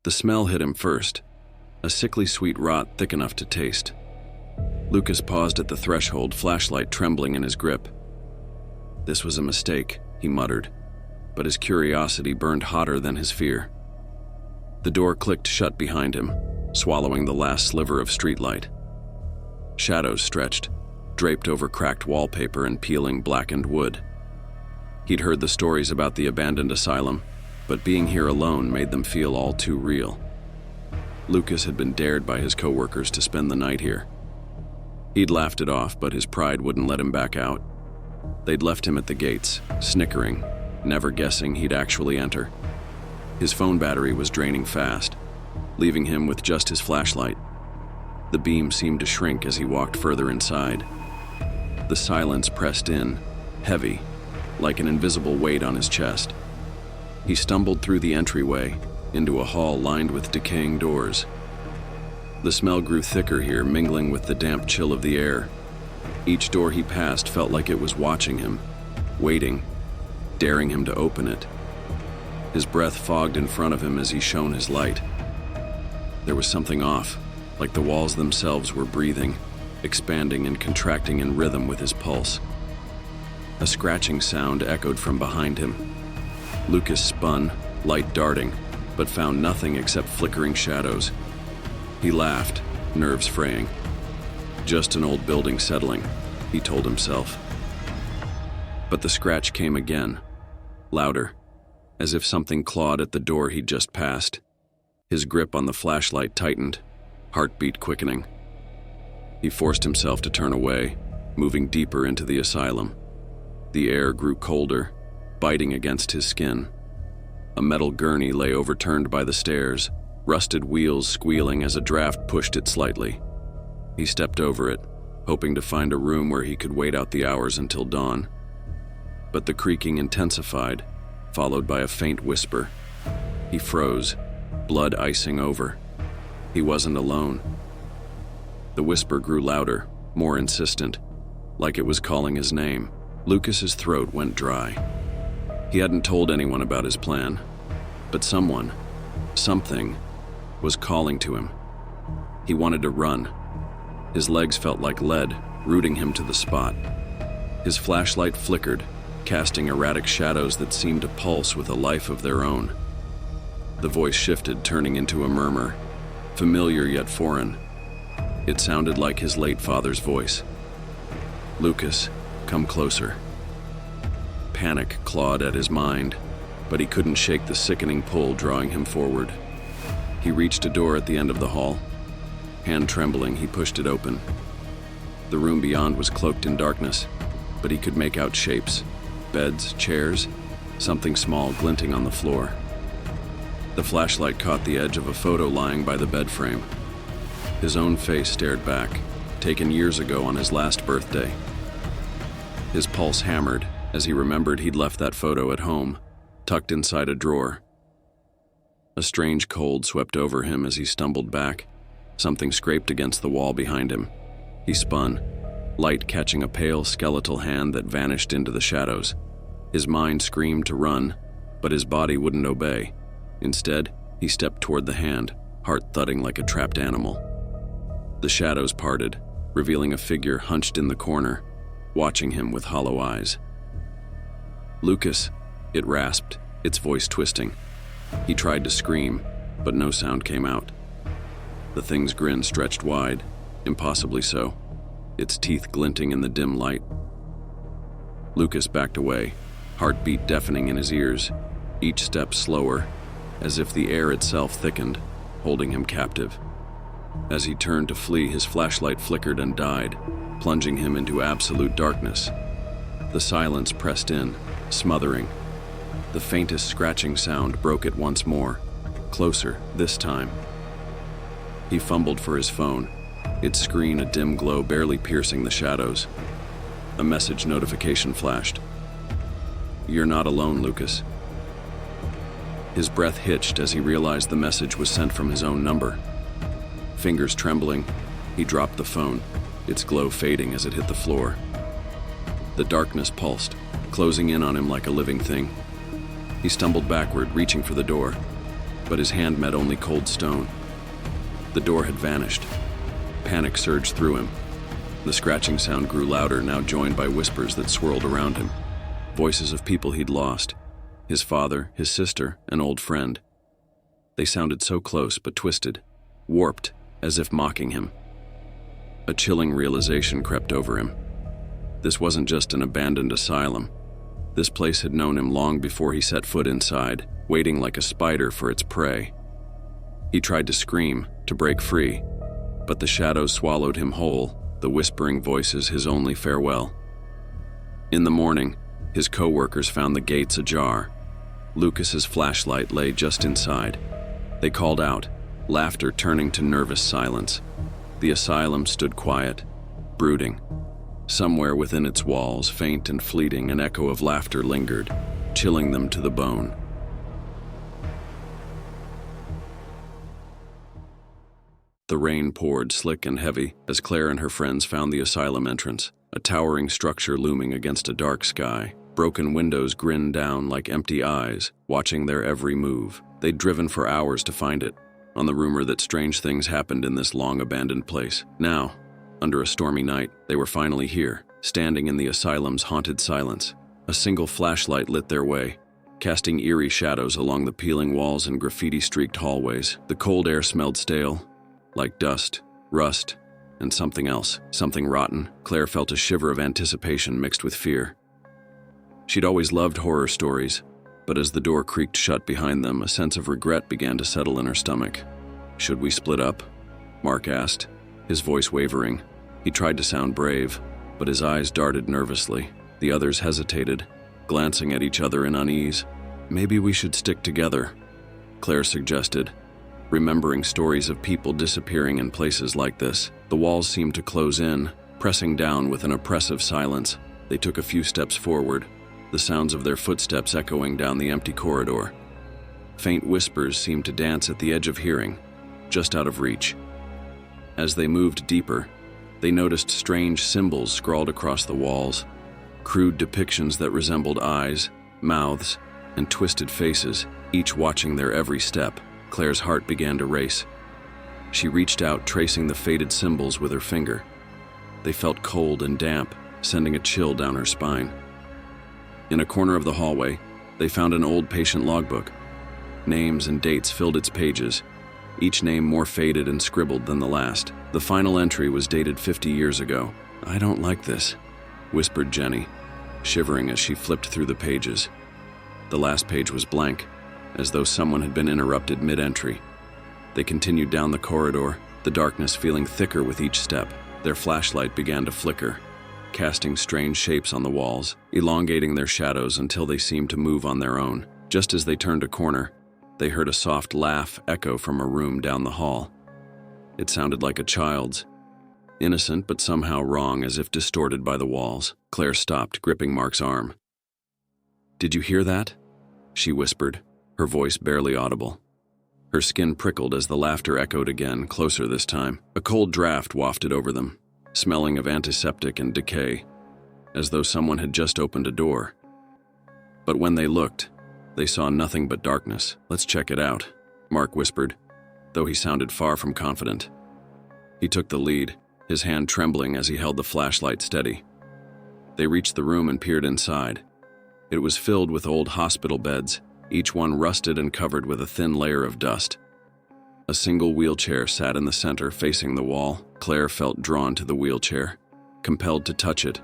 The smell hit him first, a sickly sweet rot thick enough to taste. Lucas paused at the threshold, flashlight trembling in his grip. This was a mistake, he muttered, but his curiosity burned hotter than his fear. The door clicked shut behind him, swallowing the last sliver of streetlight. Shadows stretched, draped over cracked wallpaper and peeling blackened wood. He'd heard the stories about the abandoned asylum, but being here alone made them feel all too real. Lucas had been dared by his coworkers to spend the night here. He'd laughed it off, but his pride wouldn't let him back out. They'd left him at the gates, snickering, never guessing he'd actually enter. His phone battery was draining fast, leaving him with just his flashlight. The beam seemed to shrink as he walked further inside. The silence pressed in, heavy, like an invisible weight on his chest. He stumbled through the entryway, into a hall lined with decaying doors. The smell grew thicker here, mingling with the damp chill of the air. Each door he passed felt like it was watching him, waiting, daring him to open it. His breath fogged in front of him as he shone his light. There was something off, like the walls themselves were breathing, expanding and contracting in rhythm with his pulse. A scratching sound echoed from behind him. Lucas spun, light darting, but found nothing except flickering shadows. He laughed, nerves fraying. Just an old building settling, he told himself. But the scratch came again, louder, as if something clawed at the door he'd just passed. His grip on the flashlight tightened, heartbeat quickening. He forced himself to turn away, moving deeper into the asylum. The air grew colder, biting against his skin. A metal gurney lay overturned by the stairs, rusted wheels squealing as a draft pushed it slightly. He stepped over it, hoping to find a room where he could wait out the hours until dawn. But the creaking intensified, followed by a faint whisper. He froze, blood icing over. He wasn't alone. The whisper grew louder, more insistent, like it was calling his name. Lucas's throat went dry. He hadn't told anyone about his plan, but someone, something, was calling to him. He wanted to run. His legs felt like lead, rooting him to the spot. His flashlight flickered, casting erratic shadows that seemed to pulse with a life of their own. The voice shifted, turning into a murmur, familiar yet foreign. It sounded like his late father's voice. "Lucas, come closer." Panic clawed at his mind, but he couldn't shake the sickening pull drawing him forward. He reached a door at the end of the hall. Hand trembling, he pushed it open. The room beyond was cloaked in darkness, but he could make out shapes, beds, chairs, something small glinting on the floor. The flashlight caught the edge of a photo lying by the bed frame. His own face stared back, taken years ago on his last birthday. His pulse hammered as he remembered he'd left that photo at home, tucked inside a drawer. A strange cold swept over him as he stumbled back. Something scraped against the wall behind him. He spun, light catching a pale skeletal hand that vanished into the shadows. His mind screamed to run, but his body wouldn't obey. Instead, he stepped toward the hand, heart thudding like a trapped animal. The shadows parted, revealing a figure hunched in the corner, watching him with hollow eyes. "Lucas," it rasped, its voice twisting. He tried to scream, but no sound came out. The thing's grin stretched wide, impossibly so, its teeth glinting in the dim light. Lucas backed away, heartbeat deafening in his ears, each step slower, as if the air itself thickened, holding him captive. As he turned to flee, his flashlight flickered and died, plunging him into absolute darkness. The silence pressed in, smothering. The faintest scratching sound broke it once more, closer this time. He fumbled for his phone, its screen a dim glow barely piercing the shadows. A message notification flashed. "You're not alone, Lucas." His breath hitched as he realized the message was sent from his own number. Fingers trembling, he dropped the phone, its glow fading as it hit the floor. The darkness pulsed, closing in on him like a living thing. He stumbled backward, reaching for the door. but his hand met only cold stone. The door had vanished. Panic surged through him. The scratching sound grew louder, now joined by whispers that swirled around him. Voices of people he'd lost. His father, his sister, an old friend. They sounded so close but twisted, warped, as if mocking him. A chilling realization crept over him. This wasn't just an abandoned asylum. This place had known him long before he set foot inside, waiting like a spider for its prey. He tried to scream, to break free, but the shadows swallowed him whole, the whispering voices his only farewell. In the morning, his co-workers found the gates ajar. Lucas's flashlight lay just inside. They called out, laughter turning to nervous silence. The asylum stood quiet, brooding. Somewhere within its walls, faint and fleeting, an echo of laughter lingered, chilling them to the bone. The rain poured slick and heavy as Claire and her friends found the asylum entrance, a towering structure looming against a dark sky. Broken windows grinned down like empty eyes, watching their every move. They'd driven for hours to find it, on the rumor that strange things happened in this long-abandoned place. Now, under a stormy night, they were finally here, standing in the asylum's haunted silence. A single flashlight lit their way, casting eerie shadows along the peeling walls and graffiti-streaked hallways. The cold air smelled stale, like dust, rust, and something else, something rotten. Claire felt a shiver of anticipation mixed with fear. She'd always loved horror stories, but as the door creaked shut behind them, a sense of regret began to settle in her stomach. "Should we split up?" Mark asked, his voice wavering. He tried to sound brave, but his eyes darted nervously. The others hesitated, glancing at each other in unease. "Maybe we should stick together," Claire suggested, remembering stories of people disappearing in places like this. The walls seemed to close in, pressing down with an oppressive silence. They took a few steps forward, the sounds of their footsteps echoing down the empty corridor. Faint whispers seemed to dance at the edge of hearing, just out of reach. As they moved deeper, they noticed strange symbols scrawled across the walls, crude depictions that resembled eyes, mouths, and twisted faces, each watching their every step. Claire's heart began to race. She reached out, tracing the faded symbols with her finger. They felt cold and damp, sending a chill down her spine. In a corner of the hallway, they found an old patient logbook. Names and dates filled its pages, each name more faded and scribbled than the last. The final entry was dated 50 years ago. "I don't like this," whispered Jenny, shivering as she flipped through the pages. The last page was blank, as though someone had been interrupted mid-entry. They continued down the corridor, the darkness feeling thicker with each step. Their flashlight began to flicker, casting strange shapes on the walls, elongating their shadows until they seemed to move on their own. Just as they turned a corner, they heard a soft laugh echo from a room down the hall. It sounded like a child's, innocent but somehow wrong, as if distorted by the walls. Claire stopped, gripping Mark's arm. "Did you hear that?" she whispered, her voice barely audible. Her skin prickled as the laughter echoed again, closer this time. A cold draft wafted over them, smelling of antiseptic and decay, as though someone had just opened a door. But when they looked, they saw nothing but darkness. "Let's check it out," Mark whispered, though he sounded far from confident. He took the lead, his hand trembling as he held the flashlight steady. They reached the room and peered inside. It was filled with old hospital beds, each one rusted and covered with a thin layer of dust. A single wheelchair sat in the center, facing the wall. Claire felt drawn to the wheelchair, compelled to touch it.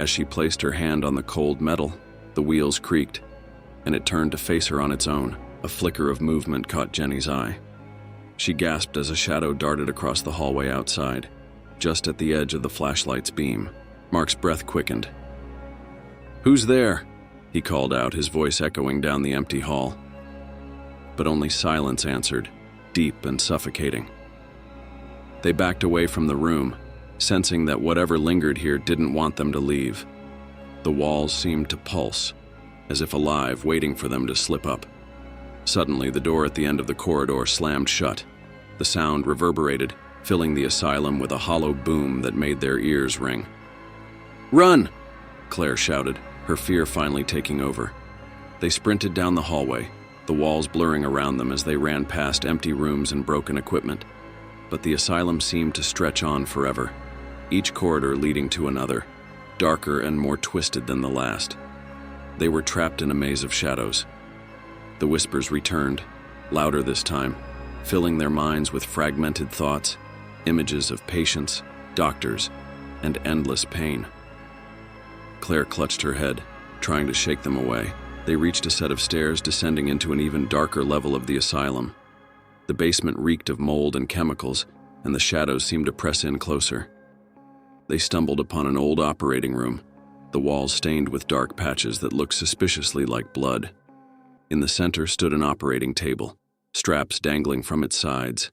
As she placed her hand on the cold metal, the wheels creaked, and it turned to face her on its own. A flicker of movement caught Jenny's eye. She gasped as a shadow darted across the hallway outside, just at the edge of the flashlight's beam. Mark's breath quickened. "Who's there?" he called out, his voice echoing down the empty hall. But only silence answered, deep and suffocating. They backed away from the room, sensing that whatever lingered here didn't want them to leave. The walls seemed to pulse, as if alive, waiting for them to slip up. Suddenly, the door at the end of the corridor slammed shut. The sound reverberated, filling the asylum with a hollow boom that made their ears ring. "Run!" Claire shouted, her fear finally taking over. They sprinted down the hallway, the walls blurring around them as they ran past empty rooms and broken equipment. But the asylum seemed to stretch on forever, each corridor leading to another, darker and more twisted than the last. They were trapped in a maze of shadows. The whispers returned, louder this time, filling their minds with fragmented thoughts, images of patients, doctors, and endless pain. Claire clutched her head, trying to shake them away. They reached a set of stairs descending into an even darker level of the asylum. The basement reeked of mold and chemicals, and the shadows seemed to press in closer. They stumbled upon an old operating room, the walls stained with dark patches that looked suspiciously like blood. In the center stood an operating table, straps dangling from its sides.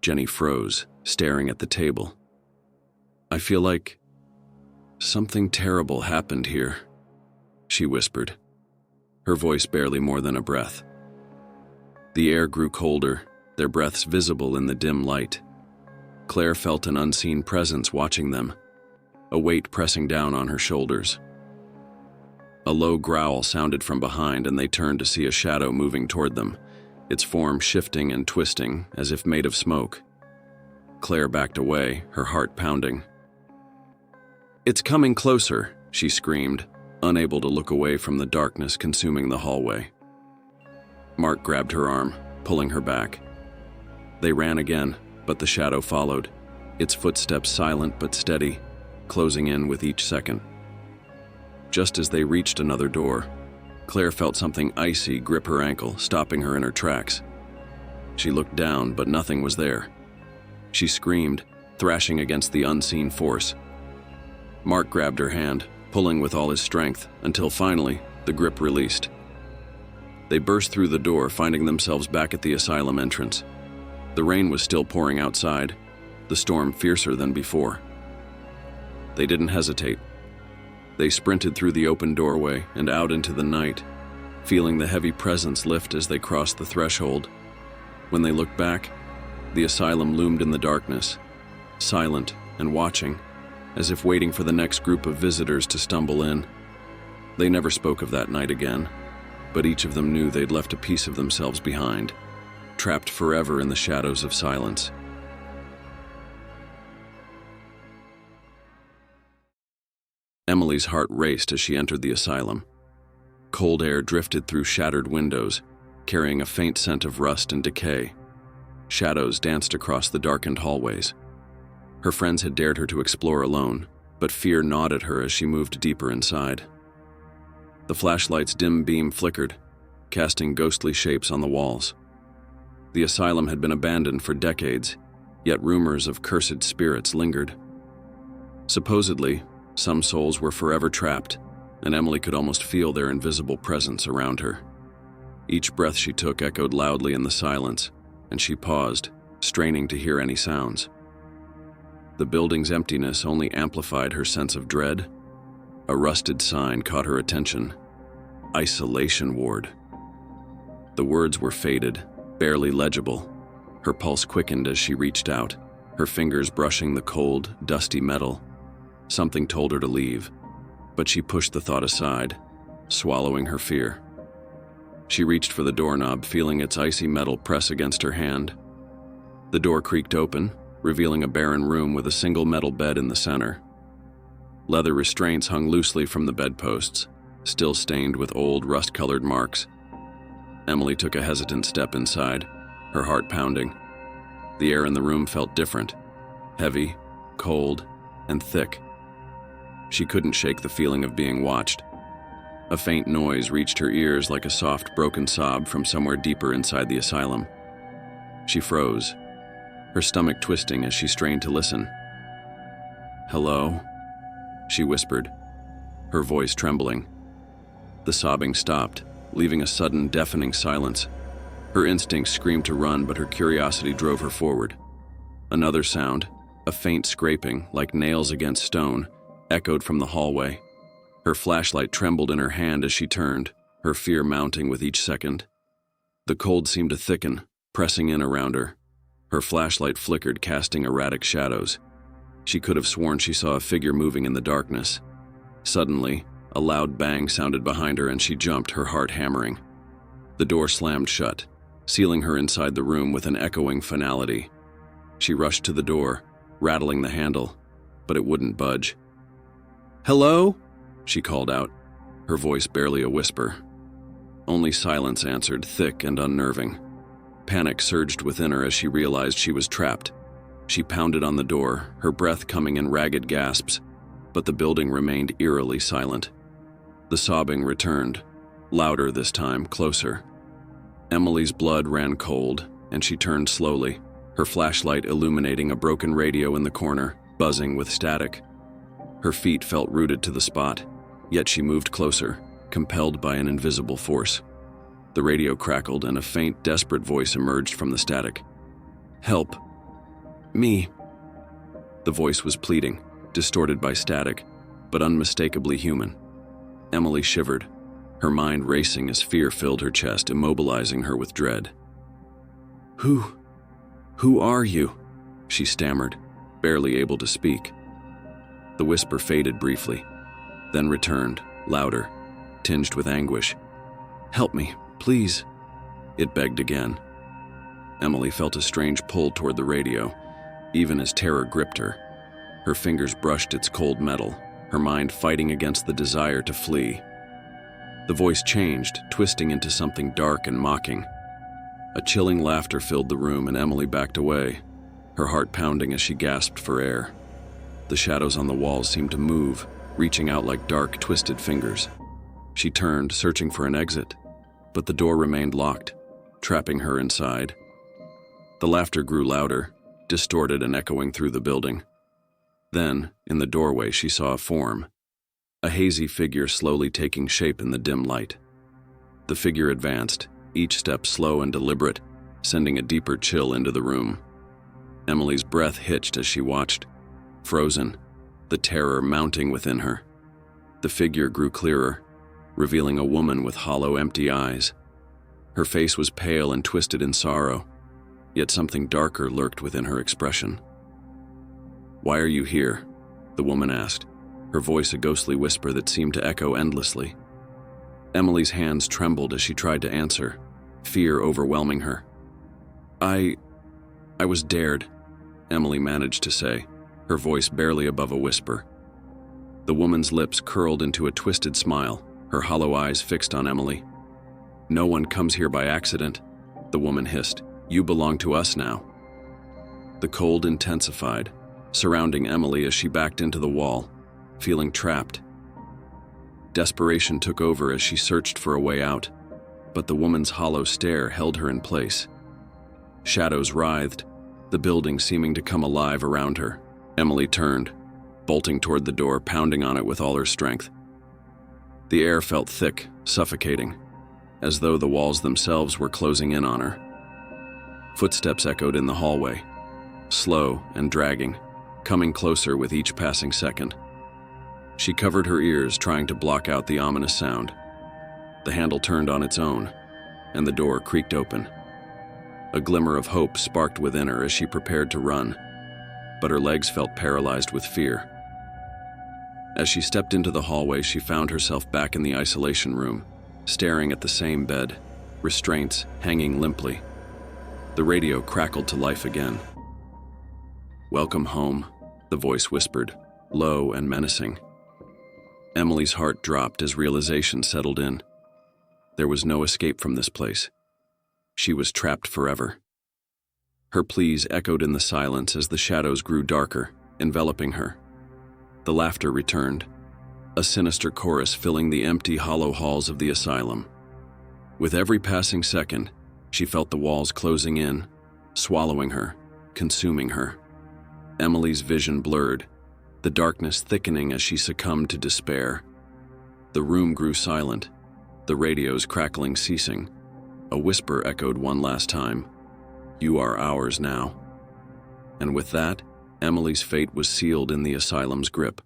Jenny froze, staring at the table. "I feel like something terrible happened here," she whispered, her voice barely more than a breath. The air grew colder, their breaths visible in the dim light. Claire felt an unseen presence watching them, a weight pressing down on her shoulders. A low growl sounded from behind, and they turned to see a shadow moving toward them, its form shifting and twisting as if made of smoke. Claire backed away, her heart pounding. "It's coming closer," she screamed, unable to look away from the darkness consuming the hallway. Mark grabbed her arm, pulling her back. They ran again, but the shadow followed, its footsteps silent but steady, closing in with each second. Just as they reached another door, Claire felt something icy grip her ankle, stopping her in her tracks. She looked down, but nothing was there. She screamed, thrashing against the unseen force. Mark grabbed her hand, pulling with all his strength, until finally, the grip released. They burst through the door, finding themselves back at the asylum entrance. The rain was still pouring outside, the storm fiercer than before. They didn't hesitate. They sprinted through the open doorway and out into the night, feeling the heavy presence lift as they crossed the threshold. When they looked back, the asylum loomed in the darkness, silent and watching, as if waiting for the next group of visitors to stumble in. They never spoke of that night again, but each of them knew they'd left a piece of themselves behind, trapped forever in the shadows of silence. Emily's heart raced as she entered the asylum. Cold air drifted through shattered windows, carrying a faint scent of rust and decay. Shadows danced across the darkened hallways. Her friends had dared her to explore alone, but fear gnawed at her as she moved deeper inside. The flashlight's dim beam flickered, casting ghostly shapes on the walls. The asylum had been abandoned for decades, yet rumors of cursed spirits lingered. Supposedly, some souls were forever trapped, and Emily could almost feel their invisible presence around her. Each breath she took echoed loudly in the silence, and she paused, straining to hear any sounds. The building's emptiness only amplified her sense of dread. A rusted sign caught her attention. "Isolation ward." The words were faded, barely legible. Her pulse quickened as she reached out, her fingers brushing the cold, dusty metal. Something told her to leave, but she pushed the thought aside, swallowing her fear. She reached for the doorknob, feeling its icy metal press against her hand. The door creaked open, revealing a barren room with a single metal bed in the center. Leather restraints hung loosely from the bedposts, still stained with old, rust-colored marks. Emily took a hesitant step inside, her heart pounding. The air in the room felt different, heavy, cold, and thick. She couldn't shake the feeling of being watched. A faint noise reached her ears like a soft, broken sob from somewhere deeper inside the asylum. She froze, her stomach twisting as she strained to listen. "Hello?" she whispered, her voice trembling. The sobbing stopped, leaving a sudden, deafening silence. Her instincts screamed to run, but her curiosity drove her forward. Another sound, a faint scraping, like nails against stone, echoed from the hallway. Her flashlight trembled in her hand as she turned, her fear mounting with each second. The cold seemed to thicken, pressing in around her. Her flashlight flickered, casting erratic shadows. She could have sworn she saw a figure moving in the darkness. Suddenly, a loud bang sounded behind her and she jumped, her heart hammering. The door slammed shut, sealing her inside the room with an echoing finality. She rushed to the door, rattling the handle, but it wouldn't budge. "Hello?" she called out, her voice barely a whisper. Only silence answered, thick and unnerving. Panic surged within her as she realized she was trapped. She pounded on the door, her breath coming in ragged gasps, but the building remained eerily silent. The sobbing returned, louder this time, closer. Emily's blood ran cold, and she turned slowly, her flashlight illuminating a broken radio in the corner, buzzing with static. Her feet felt rooted to the spot, yet she moved closer, compelled by an invisible force. The radio crackled and a faint, desperate voice emerged from the static. "Help. Me." The voice was pleading, distorted by static, but unmistakably human. Emily shivered, her mind racing as fear filled her chest, immobilizing her with dread. Who are you?" she stammered, barely able to speak. The whisper faded briefly, then returned, louder, tinged with anguish. "Help me, please," it begged again. Emily felt a strange pull toward the radio, even as terror gripped her. Her fingers brushed its cold metal, her mind fighting against the desire to flee. The voice changed, twisting into something dark and mocking. A chilling laughter filled the room and Emily backed away, her heart pounding as she gasped for air. The shadows on the walls seemed to move, reaching out like dark, twisted fingers. She turned, searching for an exit, but the door remained locked, trapping her inside. The laughter grew louder, distorted and echoing through the building. Then, in the doorway, she saw a form, a hazy figure slowly taking shape in the dim light. The figure advanced, each step slow and deliberate, sending a deeper chill into the room. Emily's breath hitched as she watched, frozen, the terror mounting within her. The figure grew clearer, revealing a woman with hollow, empty eyes. Her face was pale and twisted in sorrow, yet something darker lurked within her expression. "Why are you here?" the woman asked, her voice a ghostly whisper that seemed to echo endlessly. Emily's hands trembled as she tried to answer, fear overwhelming her. I was dared," Emily managed to say, her voice barely above a whisper. The woman's lips curled into a twisted smile, her hollow eyes fixed on Emily. "No one comes here by accident," the woman hissed. "You belong to us now." The cold intensified, surrounding Emily as she backed into the wall, feeling trapped. Desperation took over as she searched for a way out, but the woman's hollow stare held her in place. Shadows writhed, the building seeming to come alive around her. Emily turned, bolting toward the door, pounding on it with all her strength. The air felt thick, suffocating, as though the walls themselves were closing in on her. Footsteps echoed in the hallway, slow and dragging, coming closer with each passing second. She covered her ears, trying to block out the ominous sound. The handle turned on its own, and the door creaked open. A glimmer of hope sparked within her as she prepared to run, but her legs felt paralyzed with fear. As she stepped into the hallway, she found herself back in the isolation room, staring at the same bed, restraints hanging limply. The radio crackled to life again. "Welcome home," the voice whispered, low and menacing. Emily's heart dropped as realization settled in. There was no escape from this place. She was trapped forever. Her pleas echoed in the silence as the shadows grew darker, enveloping her. The laughter returned, a sinister chorus filling the empty, hollow halls of the asylum. With every passing second, she felt the walls closing in, swallowing her, consuming her. Emily's vision blurred, the darkness thickening as she succumbed to despair. The room grew silent, the radio's crackling ceasing. A whisper echoed one last time, "You are ours now." And with that, Emily's fate was sealed in the asylum's grip.